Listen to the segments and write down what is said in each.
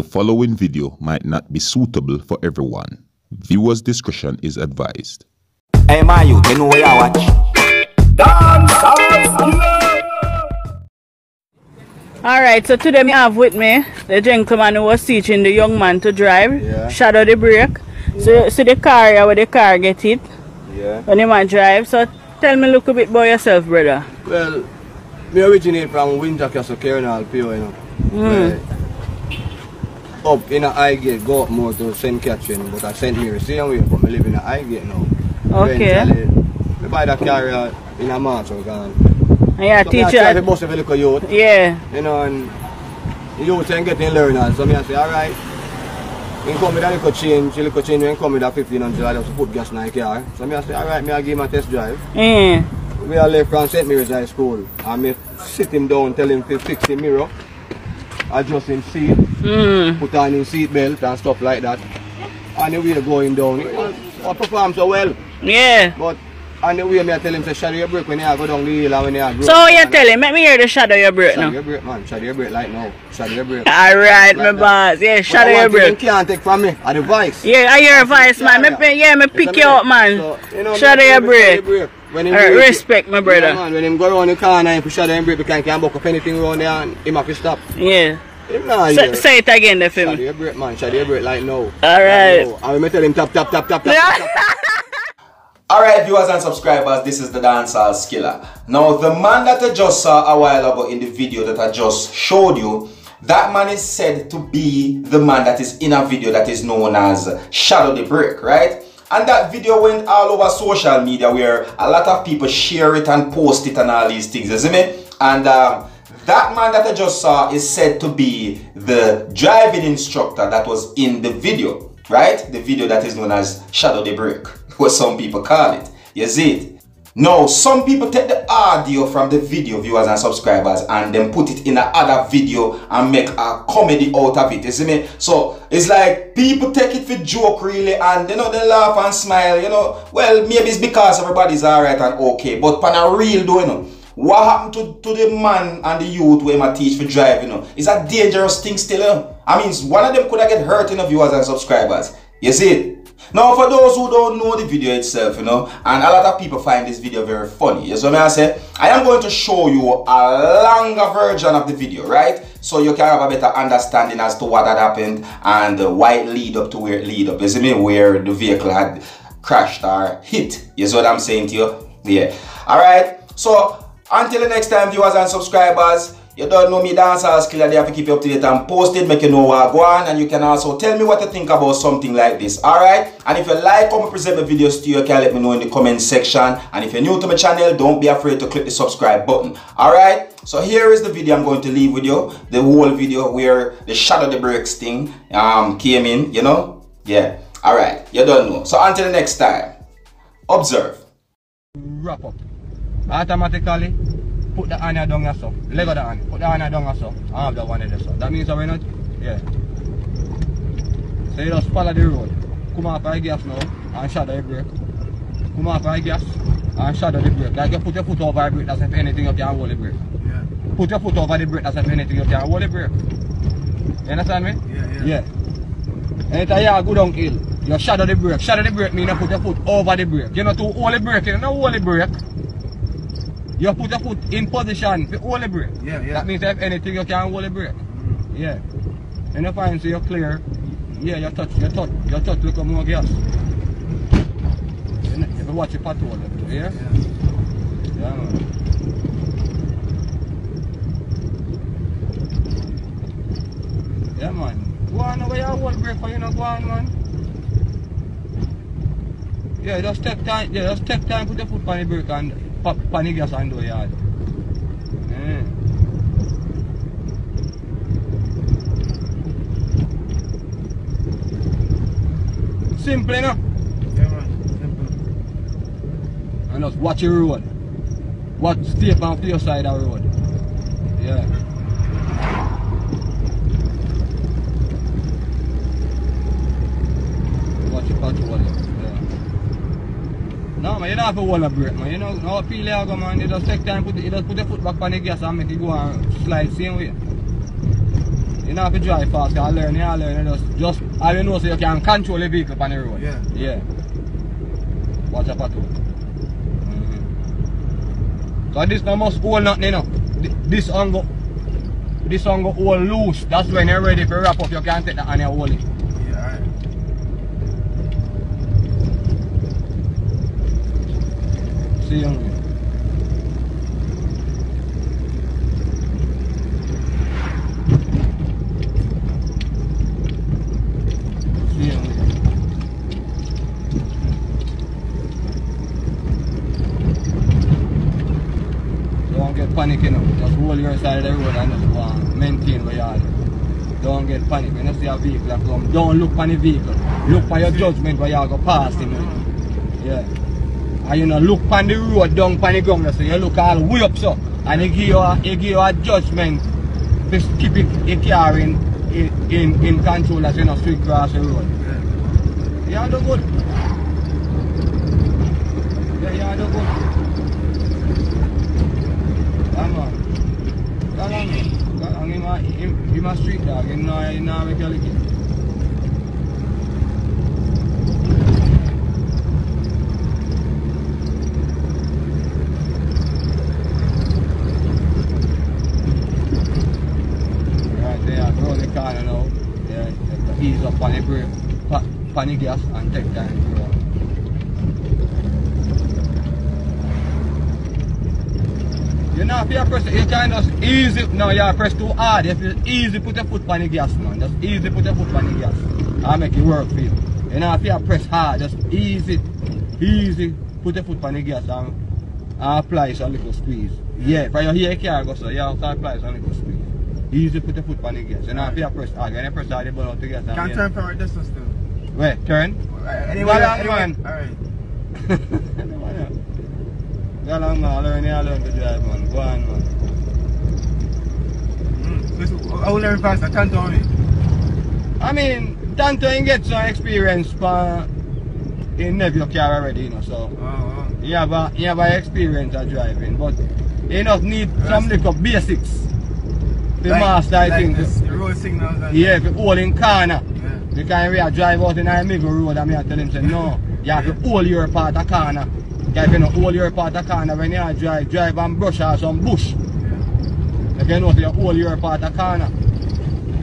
The following video might not be suitable for everyone. Viewers' discretion is advised. Hey, my youth, you know where I watch? Dancehall. Alright, so today I have with me the gentleman who was teaching the young man to drive, shadow the brake. So see the car here where the car get hit when the man drive. So tell me a little bit about yourself, brother. Well, I originate from Winter Castle, Kernal, Pure, you know. Up in a Highgate, go up more to St. Catherine, but I St. Mary, same way, but I live in a Highgate now. Okay. I buy that car in a March, so gone. Yeah, so teacher. I try to bust a little youth. Yeah. You know, and the youth ain't getting learners, so I say, alright, you come with a little change, when come with a 1500, I just put gas in the car. So I say, alright, I give him a test drive. We are left from St. Mary's High School, and I sit him down, tell him to fix the mirror, adjust him seat, put on his seat belt and stuff like that. And the way going down, he perform so well. Yeah. But on the way, I tell him to shadow your brake when you go down the hill and when you go. So you tell him, let me hear the shadow your brake now. Shadow your brake, man. Shadow your brake like now. Shadow your brake. Alright, my boss. Yeah, shadow your brake. You can't take from me, a device. Yeah, I hear a voice, man. Me pick you up, man. So, you know, shadow your brake. Respect, my brother. Yeah, man, when him go around the corner and push shadow your brake, because he can't buck up anything around there and him have to stop. Yeah. Say it again, the film. Shadow your brake, man. Shadow your brake like now. Alright. And we tell him tap. Alright, viewers and subscribers, this is the Dancehall Skilla. Now, the man that I just saw a while ago in the video that I just showed you, that man is said to be the man that is in a video that is known as Shadow the Brake, right? And that video went all over social media where a lot of people share it and post it and all these things, isn't it? And that man that I just saw is said to be the driving instructor that was in the video, right? The video that is known as Shadow the Brake, what some people call it. You see it? Now, some people take the audio from the video, viewers and subscribers, and then put it in another video and make a comedy out of it, you see me? So, it's like people take it for joke really, and you know, they laugh and smile, you know. Well, maybe it's because everybody's alright and okay, but pan a real though, you know. What happened to the man and the youth where I teach for drive, you know? It's a dangerous thing still, you know? I mean, one of them could have get hurt, you know, viewers and subscribers. You see it? Now, for those who don't know the video itself, you know, and a lot of people find this video very funny, you see what I say? I am going to show you a longer version of the video, right? So you can have a better understanding as to what had happened and why it lead up to where it lead up. You see me? Where the vehicle had crashed or hit. You see what I'm saying to you? Yeah. Alright. So, until the next time, viewers and subscribers, you don't know me, Dancehall Skilla, they have to keep you up to date and post it, make you know what I go on, and you can also tell me what you think about something like this, alright? And if you like how I present my videos to you, you can let me know in the comment section. And if you're new to my channel, don't be afraid to click the subscribe button, alright? So here is the video I'm going to leave with you, the whole video where the Shadow the Brakes thing came in, you know? Yeah, alright, you don't know. So until the next time, observe. Wrap up. Automatically. Put the hand down as so. Leg of the hand. Put the hand down as so. I have the one in there so. That means we're not. Yeah. So you just follow the road. Come off the gas now and shadow the brake. Come off the gas and shadow the brake. Like you put your foot over the brake, that's if anything you can hold the brake. Yeah. Put your foot over the brake, that's if anything you can hold the brake. You understand me? Yeah. Anytime you go downhill, you shadow the brake. Shadow the brake means you put your foot over the brake. You know to hold the brake, you don't hold the brake. You put your foot in position to hold the brake. Yeah. That means if anything you can hold the brake. Yeah. And if I see you're clear, yeah, you touch look at more gas. If you watch your patrol, yeah? Yeah, man. Yeah, man. Go on where you hold brake for you know go on, man. Yeah, just take time, put your foot on the brake and pop panic gas and do yard. Yeah. Simple enough. Yeah, man. Simple. And just watch your road. Stay on your side of the road. Yeah. Watch your patrol. No man, you don't have to hold a brake man, you know how feel you go man, you just take time, you just put your foot back on the gas and make it go and slide same way. You don't have to drive fast, you learn, just all you know so you can control the vehicle on the road. Yeah. Yeah. Watch out for two. So this no must hold nothing, you know. This one go hold loose. That's when you're ready for wrap up, you can take that and you hold it. Yeah, alright. See you. Don't get panic, you know. Just hold your side of the road and just maintain where you are. Don't get panic. When you see a vehicle that come, don't look for the vehicle. Look for your judgment where you are going to pass him. Yeah. And you know, look on the road down on the ground, so you look all the way up so. And he give you a judgment to keep your car in control as you know, straight across the road. Yeah, you do good. Yeah, you do good. Come on. Come on. He's a street dog, you know make you lick it. Right there, throw the corner now. Yeah, ease up on the brake, on the gas and take time to go. You know, if you press it, you can just easy. No, you press too hard. If you easy put your foot on the gas, man. Just easy put your foot on the gas. I'll make it work for you. You know, if you press hard, just easy put your foot on the gas and apply some little squeeze. Yeah, for your here car go so you have to apply some little squeeze. Easy put your foot on the gas. You know, if you press hard, when you press hard, you burn out the gas. Can't turn for right distance still. Wait, turn? Anyway. Alright. Go along, man. Learn to drive, man. Go on, man. Listen, I will learn fast. I can't do it. I mean, Tanto get some experience in your car already, you know, so you have a experience of driving, but you just need some little basics to master, I think. The road signals and yeah, if you hold in corner, you can't really drive out in a middle road and I tell him, say, no, you have to hold your part of corner. If you don't hold your part of corner when you drive and brush out some bush. If you know, so you hold your part of corner.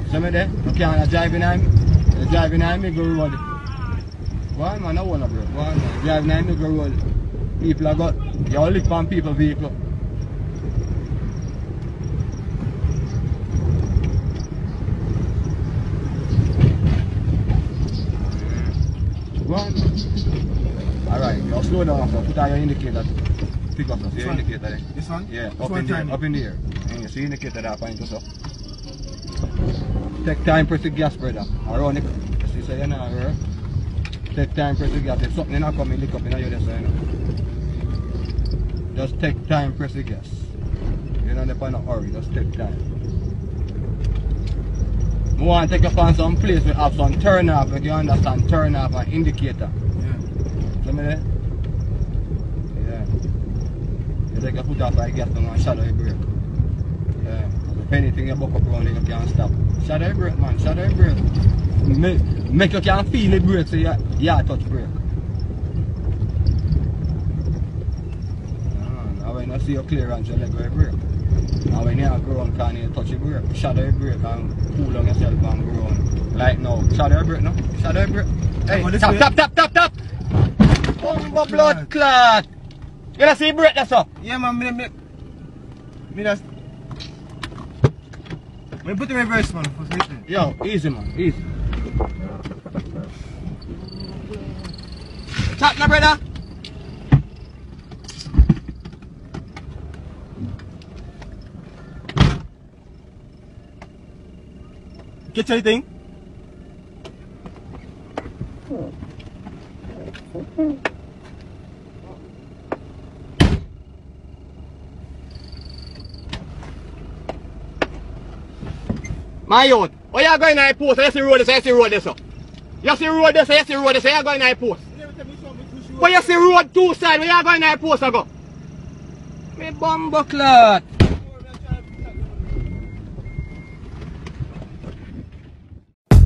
See me there? You can't drive in a middle road. Go on, man, I want to, bro. Go on, man. Drive in a middle road. People have got, you all live on people's vehicle. Go on. Alright, you slow down, so put on your indicator. Pick up, see your indicator there. This one? Yeah, up in the air. And you see the indicator there, point us up. Take time, press the gas, brother. Around it. See, so you're not here. Take time, press the gas. If something not coming, lick up in your side. Just take time, press the gas. You don't have to hurry, just take time. I want to take you on some place we have some turn off, if you understand turn off and indicator. See me there? Yeah. You take your foot off like gas and shadow your brake. Yeah. If anything you buck up around it, you can't stop. Shadow your brake, man, shadow your brake. Make you can feel the brake so you touch brake. Now when you see your clearance, you let go your brake. Now when you go around, can you touch your brake? Shadow your brake and cool on yourself and go around. Like now, shadow your brake, no? Shadow your brake. Hey, tap! Bumbo blood clot! You don't see brake that's up? Yeah, man, me just... Me put in reverse, man, for sleeping. Yo, easy, man, easy. Tap now, brother! Get anything? My youth, where you going to post? You see road this, you see road this. You see road this, you see road this, you going to post. But you see road two sides, where you going to post go? Me bumbo clot.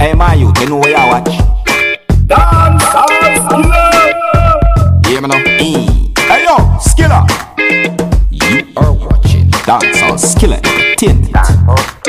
Hey, my youth, you know where you watch? Dancehall Skilla! Hear me now? Hey yo, Skilla! You are watching Dancehall Skilla Entertainment.